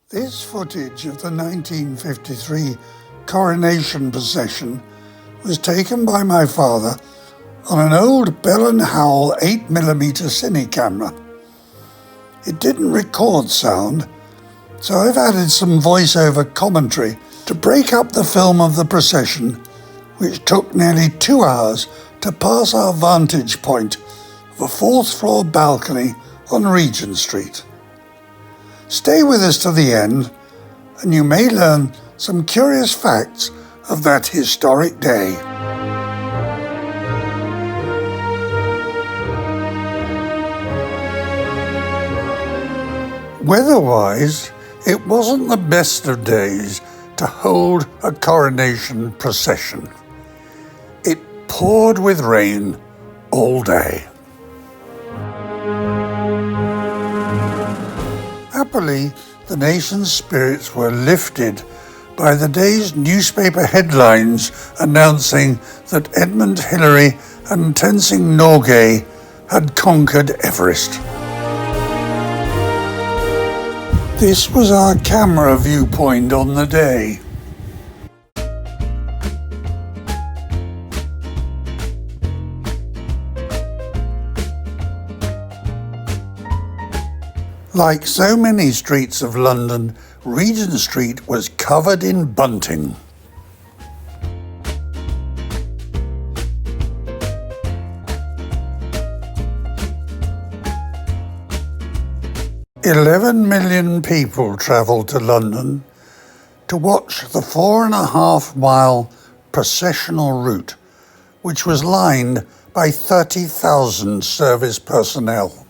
This footage of the 1953 Coronation procession was taken by my father on an old Bell Howell 8mm cine camera. It didn't record sound, so I've added some voiceover commentary to break up the film of the procession, which took nearly 2 hours to pass our vantage point of a 4th floor balcony on Regent Street. Stay with us to the end, and you may learn some curious facts of that historic day. Weather-wise, it wasn't the best of days to hold a coronation procession. It poured with rain all day. Happily, the nation's spirits were lifted by the day's newspaper headlines announcing that Edmund Hillary and Tenzing Norgay had conquered Everest. This was our camera viewpoint on the day. Like so many streets of London, Regent Street was covered in bunting. "11 million people travelled to London to watch the 4.5-mile processional route, which was lined by 30,000 service personnel.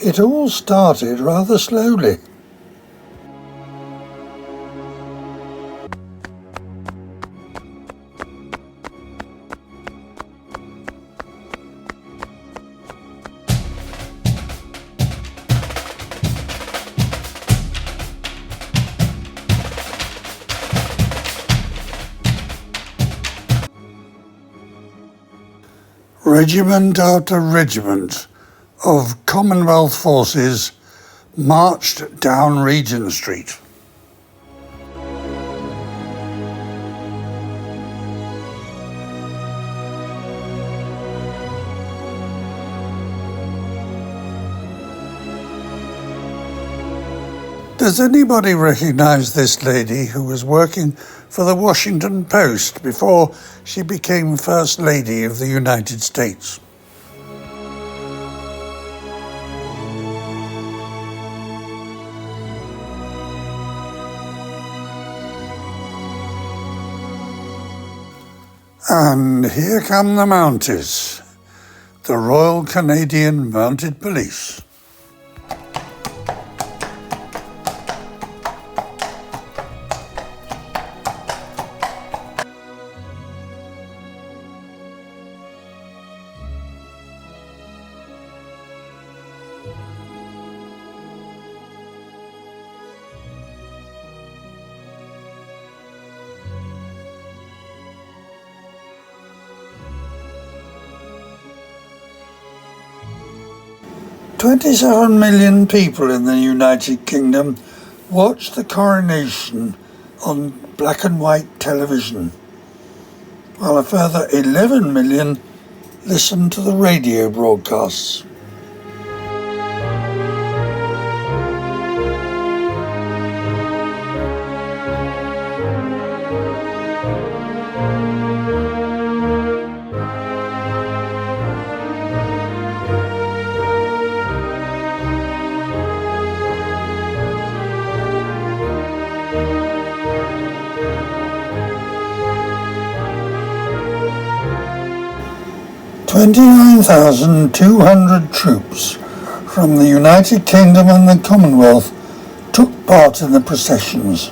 It all started rather slowly. Regiment after regiment of Commonwealth forces marched down Regent Street. Does anybody recognize this lady who was working for the Washington Post before she became First Lady of the United States? And here come the Mounties, the Royal Canadian Mounted Police. "27 million people in the United Kingdom watched the coronation on black and white television, while a further 11 million listened to the radio broadcasts. "29,200 troops from the United Kingdom and the Commonwealth took part in the processions.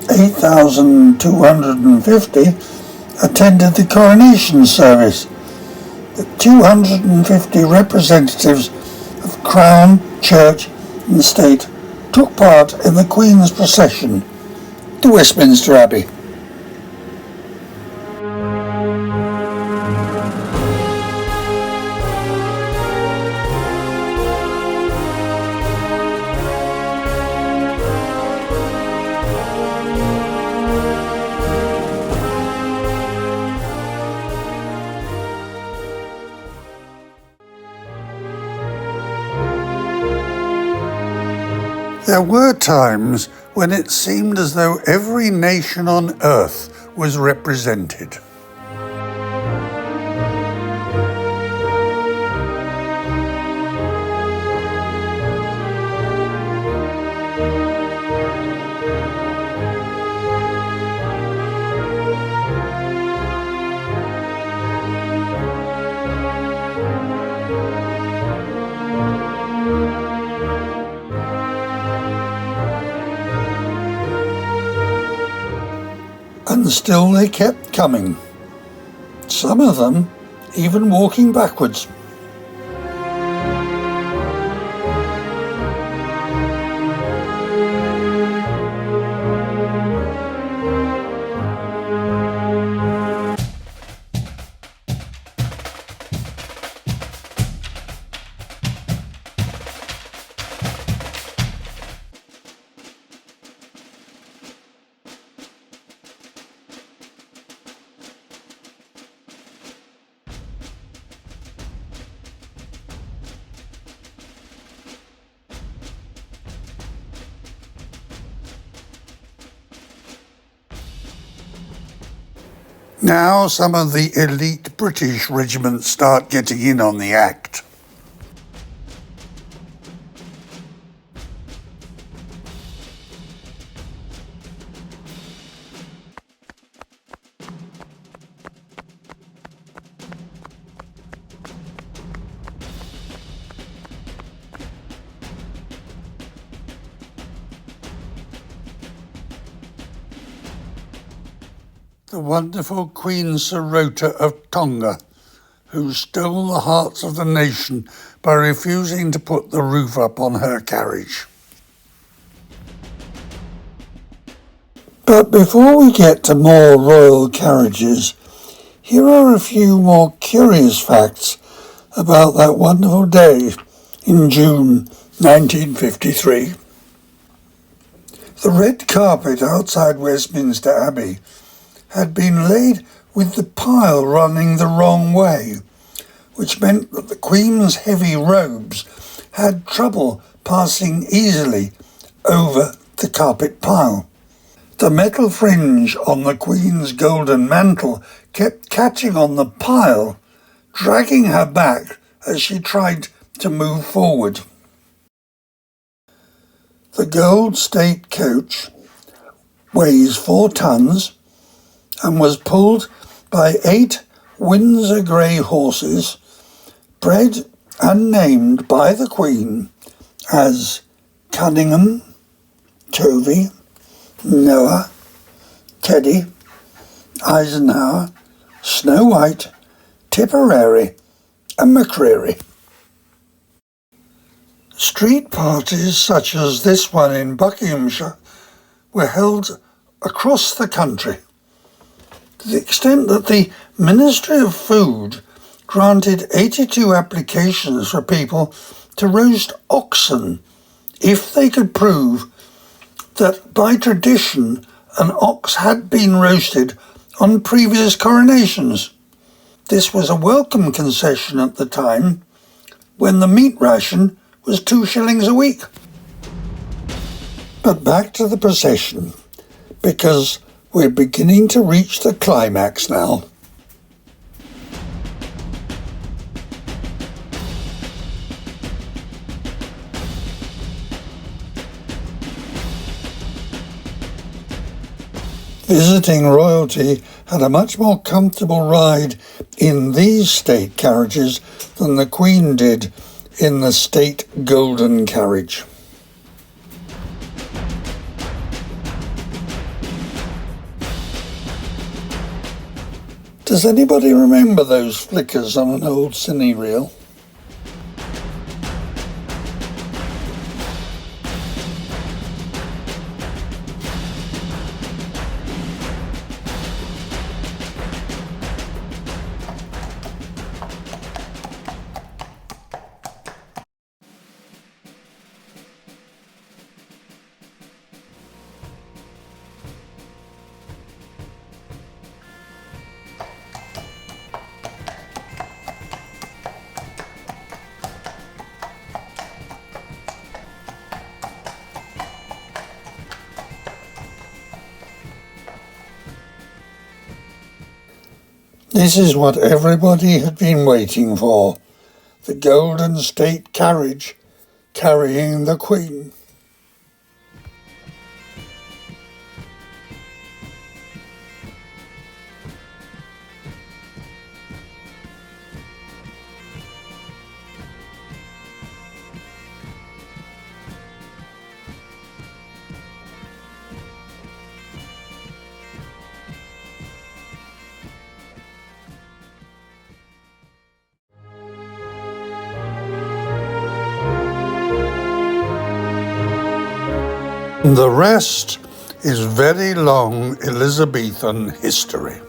8,250 attended the coronation service. The 250 representatives of Crown, Church and State took part in the Queen's procession to Westminster Abbey. There were times when it seemed as though every nation on earth was represented. And still they kept coming, some of them even walking backwards. Now some of the elite British regiments start getting in on the act. The wonderful Queen Serota of Tonga, who stole the hearts of the nation by refusing to put the roof up on her carriage. But before we get to more royal carriages, here are a few more curious facts about that wonderful day in June 1953. The red carpet outside Westminster Abbey had been laid with the pile running the wrong way, which meant that the Queen's heavy robes had trouble passing easily over the carpet pile. The metal fringe on the Queen's golden mantle kept catching on the pile, dragging her back as she tried to move forward. The gold state coach weighs 4 tons and was pulled by 8 Windsor grey horses, bred and named by the Queen as Cunningham, Tovey, Noah, Teddy, Eisenhower, Snow White, Tipperary and McCreary. Street parties such as this one in Buckinghamshire were held across the country, to the extent that the Ministry of Food granted 82 applications for people to roast oxen if they could prove that by tradition an ox had been roasted on previous coronations. This was a welcome concession at the time, when the meat ration was 2 shillings a week. But back to the procession, because we're beginning to reach the climax now. Visiting royalty had a much more comfortable ride in these state carriages than the Queen did in the state golden carriage. Does anybody remember those flickers on an old cine reel? This is what everybody had been waiting for, the golden state carriage carrying the Queen. The rest is very long Elizabethan history.